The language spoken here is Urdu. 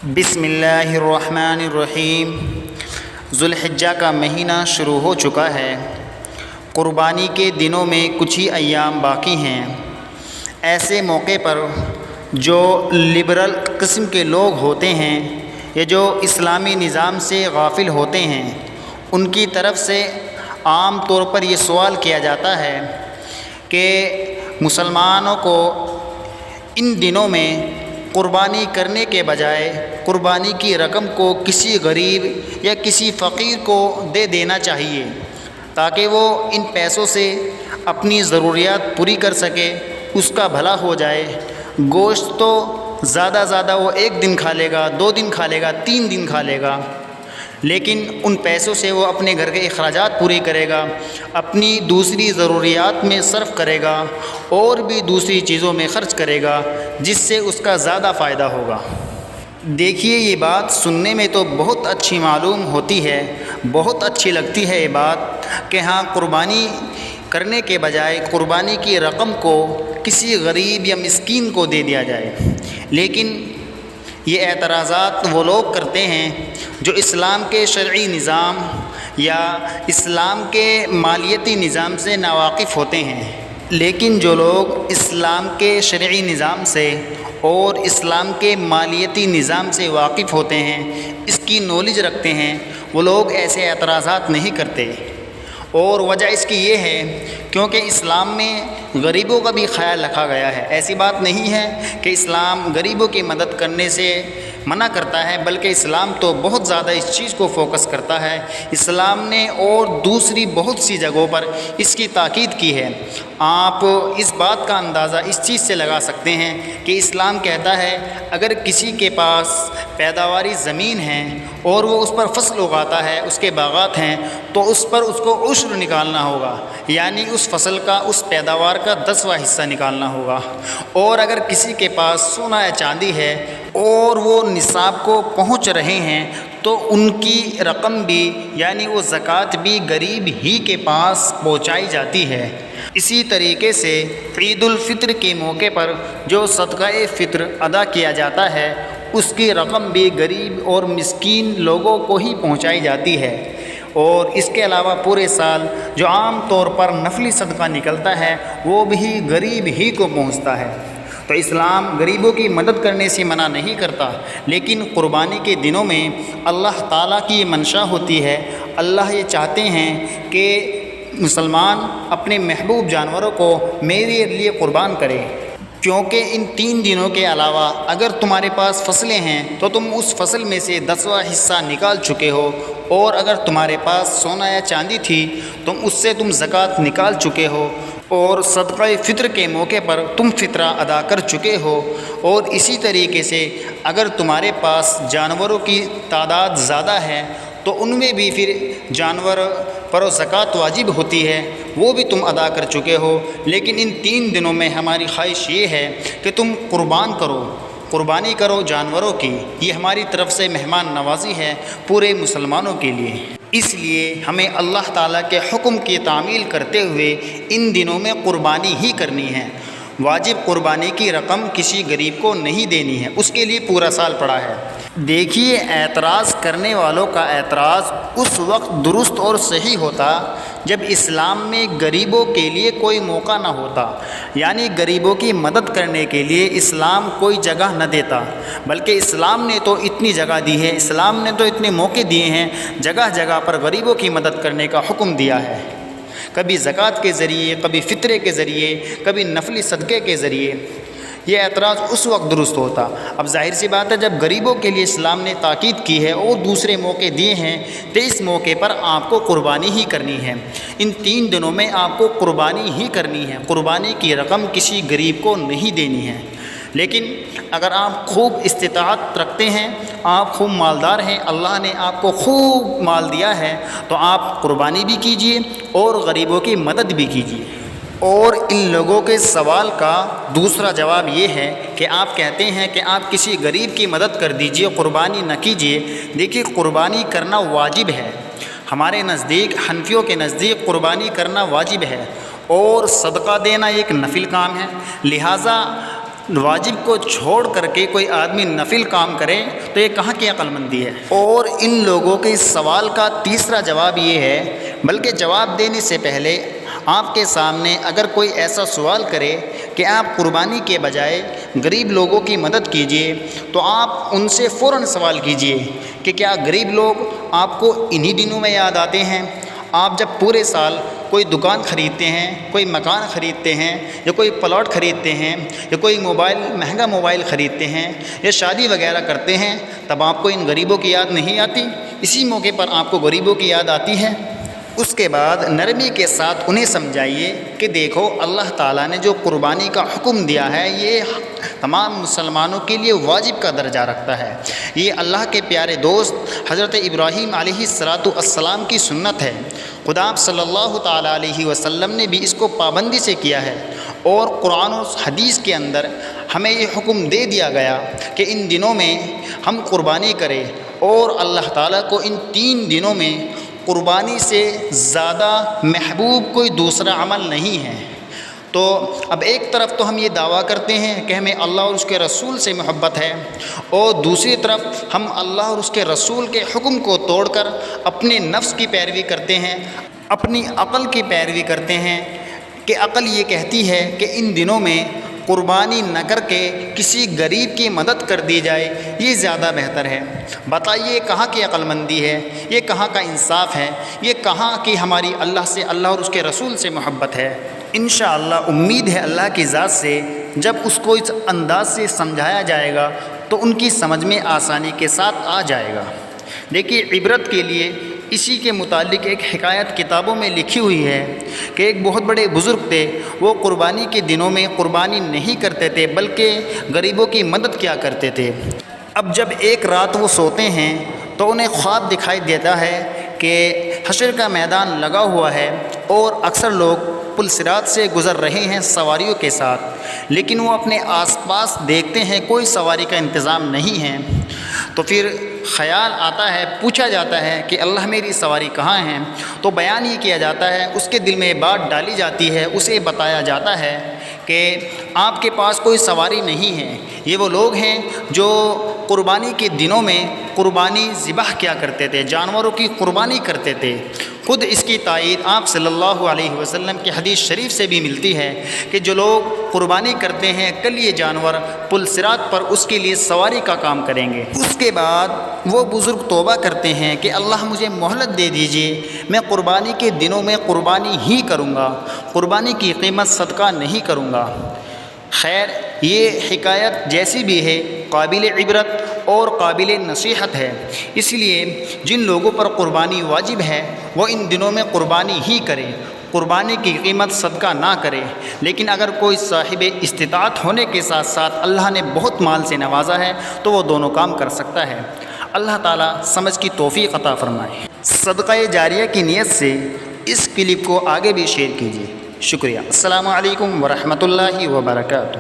بسم اللہ الرحمن الرحیم۔ ذوالحجہ کا مہینہ شروع ہو چکا ہے۔ قربانی کے دنوں میں کچھ ہی ایام باقی ہیں۔ ایسے موقع پر جو لبرل قسم کے لوگ ہوتے ہیں یا جو اسلامی نظام سے غافل ہوتے ہیں، ان کی طرف سے عام طور پر یہ سوال کیا جاتا ہے کہ مسلمانوں کو ان دنوں میں قربانی کرنے کے بجائے قربانی کی رقم کو کسی غریب یا کسی فقیر کو دے دینا چاہیے تاکہ وہ ان پیسوں سے اپنی ضروریات پوری کر سکے، اس کا بھلا ہو جائے۔ گوشت تو زیادہ وہ 1 دن کھا لے گا، 2 دن کھا لے گا، 3 دن کھا لے گا، لیکن ان پیسوں سے وہ اپنے گھر کے اخراجات پورے کرے گا، اپنی دوسری ضروریات میں صرف کرے گا اور بھی دوسری چیزوں میں خرچ کرے گا، جس سے اس کا زیادہ فائدہ ہوگا۔ دیکھیے، یہ بات سننے میں تو بہت اچھی معلوم ہوتی ہے، بہت اچھی لگتی ہے یہ بات کہ ہاں، قربانی کرنے کے بجائے قربانی کی رقم کو کسی غریب یا مسکین کو دے دیا جائے، لیکن یہ اعتراضات وہ لوگ کرتے ہیں جو اسلام کے شرعی نظام یا اسلام کے مالیتی نظام سے ناواقف ہوتے ہیں۔ لیکن جو لوگ اسلام کے شرعی نظام سے اور اسلام کے مالیتی نظام سے واقف ہوتے ہیں، اس کی نالج رکھتے ہیں، وہ لوگ ایسے اعتراضات نہیں کرتے، اور وجہ اس کی یہ ہے کیونکہ اسلام میں غریبوں کا بھی خیال رکھا گیا ہے۔ ایسی بات نہیں ہے کہ اسلام غریبوں کی مدد کرنے سے منع کرتا ہے، بلکہ اسلام تو بہت زیادہ اس چیز کو فوکس کرتا ہے۔ اسلام نے اور دوسری بہت سی جگہوں پر اس کی تاکید کی ہے۔ آپ اس بات کا اندازہ اس چیز سے لگا سکتے ہیں کہ اسلام کہتا ہے اگر کسی کے پاس پیداواری زمین ہے اور وہ اس پر فصل اگاتا ہے، اس کے باغات ہیں، تو اس پر اس کو عشر نکالنا ہوگا، یعنی اس فصل کا، اس پیداوار کا 10واں حصہ نکالنا ہوگا۔ اور اگر کسی کے پاس سونا یا چاندی ہے اور وہ نصاب کو پہنچ رہے ہیں تو ان کی رقم بھی، یعنی وہ زکوٰۃ بھی غریب ہی کے پاس پہنچائی جاتی ہے۔ اسی طریقے سے عید الفطر کے موقع پر جو صدقہ فطر ادا کیا جاتا ہے، اس کی رقم بھی غریب اور مسکین لوگوں کو ہی پہنچائی جاتی ہے۔ اور اس کے علاوہ پورے سال جو عام طور پر نفلی صدقہ نکلتا ہے، وہ بھی غریب ہی کو پہنچتا ہے۔ تو اسلام غریبوں کی مدد کرنے سے منع نہیں کرتا، لیکن قربانی کے دنوں میں اللہ تعالیٰ کی یہ منشا ہوتی ہے، اللہ یہ چاہتے ہیں کہ مسلمان اپنے محبوب جانوروں کو میرے لیے قربان کرے، کیونکہ ان 3 دنوں کے علاوہ اگر تمہارے پاس فصلیں ہیں تو تم اس فصل میں سے 10واں حصہ نکال چکے ہو، اور اگر تمہارے پاس سونا یا چاندی تھی تم اس سے زکوٰۃ نکال چکے ہو، اور صدقہ فطر کے موقع پر تم فطرہ ادا کر چکے ہو۔ اور اسی طریقے سے اگر تمہارے پاس جانوروں کی تعداد زیادہ ہے تو ان میں بھی پھر جانور پر زکوٰۃ واجب ہوتی ہے، وہ بھی تم ادا کر چکے ہو۔ لیکن ان 3 دنوں میں ہماری خواہش یہ ہے کہ تم قربانی کرو جانوروں کی، یہ ہماری طرف سے مہمان نوازی ہے پورے مسلمانوں کے لیے۔ اس لیے ہمیں اللہ تعالیٰ کے حکم کی تعمیل کرتے ہوئے ان دنوں میں قربانی ہی کرنی ہے۔ واجب قربانی کی رقم کسی غریب کو نہیں دینی ہے، اس کے لیے پورا سال پڑا ہے۔ دیکھیے، اعتراض کرنے والوں کا اعتراض اس وقت درست اور صحیح ہوتا جب اسلام میں غریبوں کے لیے کوئی موقع نہ ہوتا، یعنی غریبوں کی مدد کرنے کے لیے اسلام کوئی جگہ نہ دیتا، بلکہ اسلام نے تو اتنی جگہ دی ہے، اسلام نے تو اتنے موقع دیے ہیں، جگہ جگہ پر غریبوں کی مدد کرنے کا حکم دیا ہے، کبھی زکوٰۃ کے ذریعے، کبھی فطرے کے ذریعے، کبھی نفلی صدقے کے ذریعے۔ یہ اعتراض اس وقت درست ہوتا۔ اب ظاہر سی بات ہے، جب غریبوں کے لیے اسلام نے تاکید کی ہے اور دوسرے موقع دیے ہیں تو اس موقع پر آپ کو قربانی ہی کرنی ہے۔ ان 3 دنوں میں آپ کو قربانی ہی کرنی ہے، قربانی کی رقم کسی غریب کو نہیں دینی ہے۔ لیکن اگر آپ خوب استطاعت رکھتے ہیں، آپ خوب مالدار ہیں، اللہ نے آپ کو خوب مال دیا ہے، تو آپ قربانی بھی کیجئے اور غریبوں کی مدد بھی کیجئے۔ اور ان لوگوں کے سوال کا دوسرا جواب یہ ہے کہ آپ کہتے ہیں کہ آپ کسی غریب کی مدد کر دیجئے، قربانی نہ کیجئے۔ دیکھیے، قربانی کرنا واجب ہے، ہمارے نزدیک، حنفیوں کے نزدیک قربانی کرنا واجب ہے، اور صدقہ دینا ایک نفل کام ہے، لہٰذا واجب کو چھوڑ کر کے کوئی آدمی نفل کام کرے تو یہ کہاں کی عقل مندی ہے؟ اور ان لوگوں کے اس سوال کا تیسرا جواب یہ ہے، بلکہ جواب دینے سے پہلے آپ کے سامنے اگر کوئی ایسا سوال کرے کہ آپ قربانی کے بجائے غریب لوگوں کی مدد کیجئے، تو آپ ان سے فوراً سوال کیجئے کہ کیا غریب لوگ آپ کو انہی دنوں میں یاد آتے ہیں؟ آپ جب پورے سال کوئی دکان خریدتے ہیں، کوئی مکان خریدتے ہیں، یا کوئی پلاٹ خریدتے ہیں، یا کوئی مہنگا موبائل خریدتے ہیں، یا شادی وغیرہ کرتے ہیں، تب آپ کو ان غریبوں کی یاد نہیں آتی؟ اسی موقع پر آپ کو غریبوں کی یاد آتی ہے۔ اس کے بعد نرمی کے ساتھ انہیں سمجھائیے کہ دیکھو اللہ تعالیٰ نے جو قربانی کا حکم دیا ہے یہ تمام مسلمانوں کے لیے واجب کا درجہ رکھتا ہے۔ یہ اللہ کے پیارے دوست حضرت ابراہیم علیہ السلام کی سنت ہے۔ خدا صلی اللہ تعالیٰ علیہ وسلم نے بھی اس کو پابندی سے کیا ہے، اور قرآن و حدیث کے اندر ہمیں یہ حکم دے دیا گیا کہ ان دنوں میں ہم قربانی کریں، اور اللہ تعالیٰ کو ان 3 دنوں میں قربانی سے زیادہ محبوب کوئی دوسرا عمل نہیں ہے۔ تو اب ایک طرف تو ہم یہ دعویٰ کرتے ہیں کہ ہمیں اللہ اور اس کے رسول سے محبت ہے، اور دوسری طرف ہم اللہ اور اس کے رسول کے حکم کو توڑ کر اپنے نفس کی پیروی کرتے ہیں، اپنی عقل کی پیروی کرتے ہیں کہ عقل یہ کہتی ہے کہ ان دنوں میں قربانی نہ کر کے کسی غریب کی مدد کر دی جائے، یہ زیادہ بہتر ہے۔ بتائیے کہاں کی عقل مندی ہے، یہ کہاں کا انصاف ہے، یہ کہاں کی ہماری اللہ سے، اللہ اور اس کے رسول سے محبت ہے؟ انشاءاللہ امید ہے اللہ کی ذات سے جب اس کو اس انداز سے سمجھایا جائے گا تو ان کی سمجھ میں آسانی کے ساتھ آ جائے گا۔ دیکھیے عبرت کے لیے اسی کے متعلق ایک حکایت کتابوں میں لکھی ہوئی ہے کہ ایک بہت بڑے بزرگ تھے، وہ قربانی کے دنوں میں قربانی نہیں کرتے تھے بلکہ غریبوں کی مدد کیا کرتے تھے۔ اب جب ایک رات وہ سوتے ہیں تو انہیں خواب دکھائی دیتا ہے کہ حشر کا میدان لگا ہوا ہے اور اکثر لوگ پل صراط سے گزر رہے ہیں سواریوں کے ساتھ، لیکن وہ اپنے آس پاس دیکھتے ہیں کوئی سواری کا انتظام نہیں ہے۔ تو پھر خیال آتا ہے، پوچھا جاتا ہے کہ اللہ میری سواری کہاں ہے؟ تو بیان یہ کیا جاتا ہے، اس کے دل میں بات ڈالی جاتی ہے، اسے بتایا جاتا ہے کہ آپ کے پاس کوئی سواری نہیں ہے، یہ وہ لوگ ہیں جو قربانی کے دنوں میں قربانی ذبح کیا کرتے تھے، جانوروں کی قربانی کرتے تھے۔ خود اس کی تائید آپ صلی اللہ علیہ وسلم کی حدیث شریف سے بھی ملتی ہے کہ جو لوگ قربانی کرتے ہیں کل یہ جانور پل صراط پر اس کے لیے سواری کا کام کریں گے۔ اس کے بعد وہ بزرگ توبہ کرتے ہیں کہ اللہ مجھے مہلت دے دیجئے، میں قربانی کے دنوں میں قربانی ہی کروں گا، قربانی کی قیمت صدقہ نہیں کروں گا۔ خیر یہ حکایت جیسی بھی ہے قابل عبرت اور قابل نصیحت ہے، اس لیے جن لوگوں پر قربانی واجب ہے وہ ان دنوں میں قربانی ہی کریں، قربانی کی قیمت صدقہ نہ کرے۔ لیکن اگر کوئی صاحب استطاعت ہونے کے ساتھ ساتھ اللہ نے بہت مال سے نوازا ہے تو وہ دونوں کام کر سکتا ہے۔ اللہ تعالیٰ سمجھ کی توفیق عطا فرمائے۔ صدقہ جاریہ کی نیت سے اس کلپ کو آگے بھی شیئر کیجیے۔ شکریہ۔ السلام علیکم ورحمۃ اللہ وبرکاتہ۔